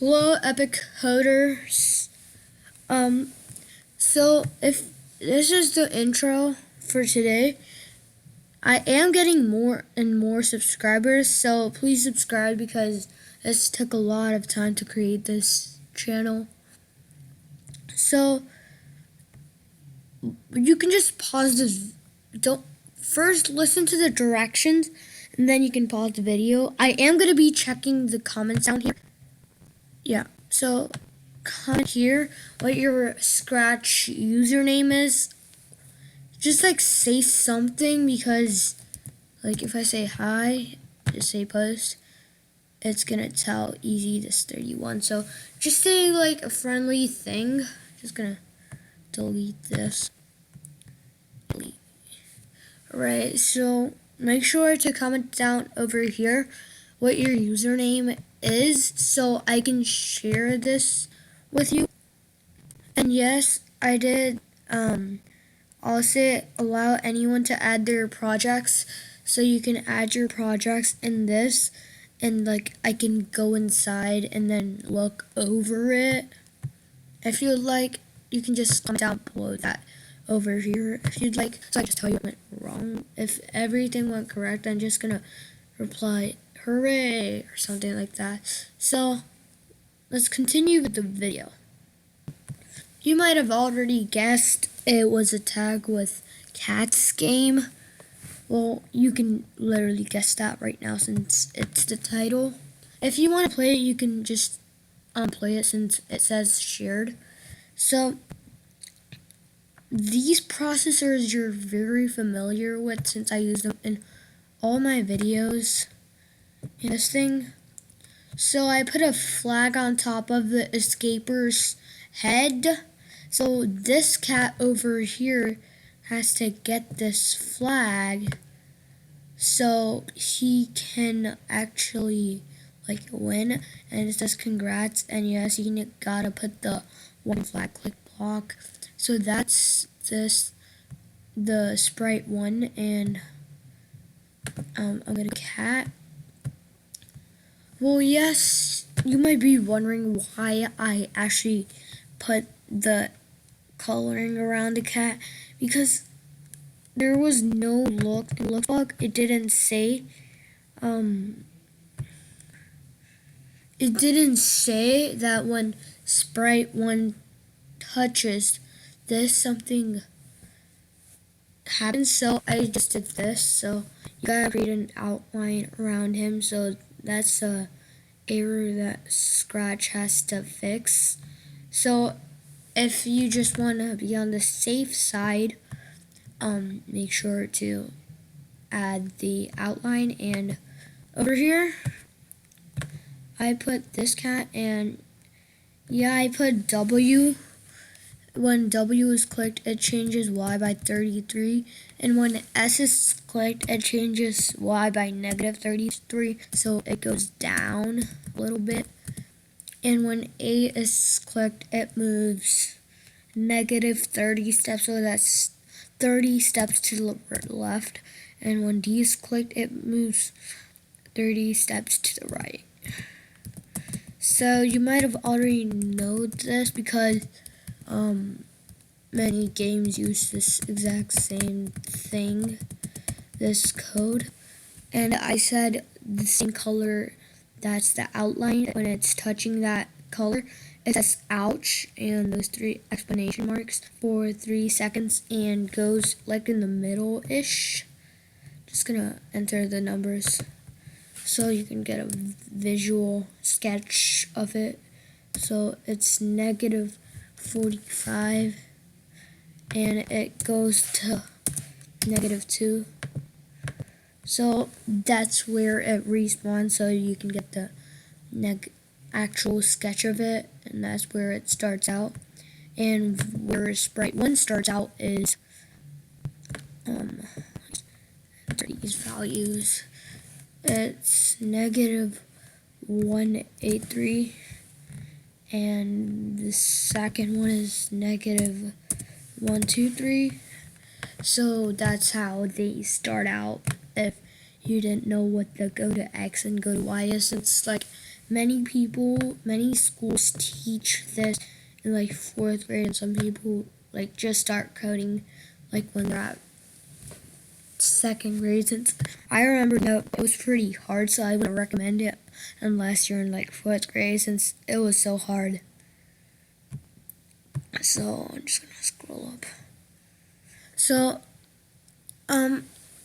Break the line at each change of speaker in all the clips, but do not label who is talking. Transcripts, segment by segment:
Hello, Epic Coders. So if this is the intro for today, I am getting more and more subscribers, so please subscribe because this took a lot of time to create this channel. So you can just pause this. Don't first listen to the directions, and then you can pause the video. I am gonna be checking the comments down here. Yeah, so comment here what your Scratch username is. Just like say something, because like if I say hi, just say post, it's gonna tell easy this 31. So just say like a friendly thing. Just gonna delete this. Delete. Alright, so make sure to comment down over here what your username is so I can share this with you. And yes, I did also allow anyone to add their projects, so you can add your projects in this, and like I can go inside and then look over it. If you'd like, you can just comment down below that over here if you'd like, so I just tell you what went wrong. If everything went correct, I'm just gonna reply hooray or something like that. So let's continue with the video. You might have already guessed it was a tag with Cats game. Well, you can literally guess that right now since it's the title. If you want to play it, you can just play it since it says shared. So these processors you're very familiar with since I use them in all my videos in this thing. So I put a flag on top of the escaper's head. So this cat over here has to get this flag so he can actually like win. And it says congrats, and yes, you gotta put the one flag click block. So that's the sprite 1, and I'm gonna cat. Well, yes, you might be wondering why I actually put the coloring around the cat, because there was no look bug. It didn't say that when sprite 1 touches this, something happens. So I just did this. So you gotta create an outline around him. So that's a error that Scratch has to fix. So if you just want to be on the safe side, make sure to add the outline. And over here I put this cat, and yeah, I put W. When W is clicked, it changes Y by 33, and when S is clicked, it changes Y by -33, so it goes down a little bit. And when A is clicked, it moves -30 steps, so that's 30 steps to the left. And when D is clicked, it moves 30 steps to the right. So you might have already known this because many games use this exact same thing, this code. And I said the same color, that's the outline. When it's touching that color, it says ouch and those 3 exclamation marks for 3 seconds and goes like in the middle-ish. Just gonna enter the numbers so you can get a visual sketch of it. So it's -45 and it goes to -2. So that's where it respawns, so you can get the actual sketch of it, and that's where it starts out. And where sprite 1 starts out is these values. It's -183, and the second one is -123. So that's how they start out. If you didn't know what the go to X and go to Y is, it's like many schools teach this in like 4th grade, and some people like just start coding like when they're at 2nd grade. Since I remember that it was pretty hard, so I wouldn't recommend it unless you're in like 4th grade, since it was so hard. So I'm just gonna scroll up. So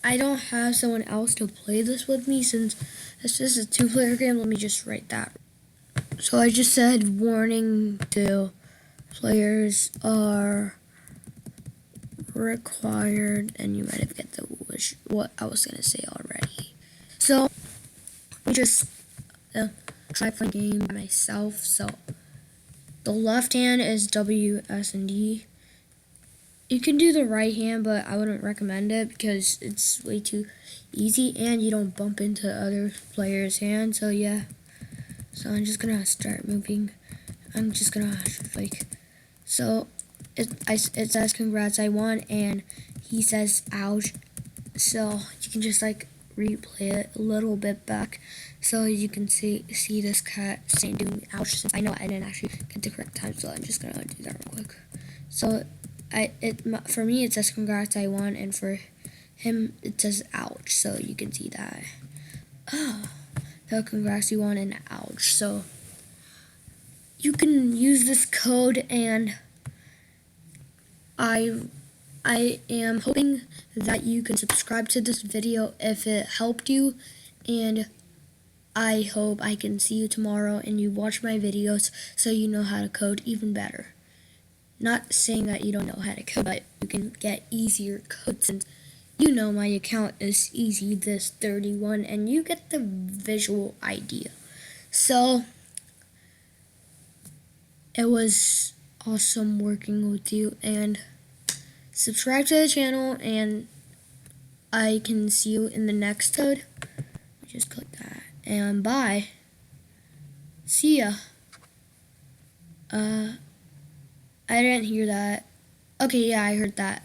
I don't have someone else to play this with me, since it's just a 2-player game. Let me just write that. So I just said warning to players are required, and you might have get the what I was gonna say already. So we just try playing the game by myself. So the left hand is W, S, and D. You can do the right hand, but I wouldn't recommend it because it's way too easy and you don't bump into other players' hands. So yeah. So I'm just gonna start moving. I'm just gonna so it says congrats I won, and he says ouch. So you can just like replay it a little bit back, so you can see this cat saying doing ouch, since I know I didn't actually get the correct time. So I'm just gonna do that real quick. So for me it says congrats I won, and for him it says ouch. So you can see that. So congrats you won and ouch. So you can use this code, and I am hoping that you can subscribe to this video if it helped you, and I hope I can see you tomorrow and you watch my videos so you know how to code even better. Not saying that you don't know how to code, but you can get easier code, since you know my account is easy this 31, and you get the visual idea. So it was awesome working with you, and subscribe to the channel, and I can see you in the next code. Just click that, and bye. See ya. I didn't hear that. Okay, yeah, I heard that.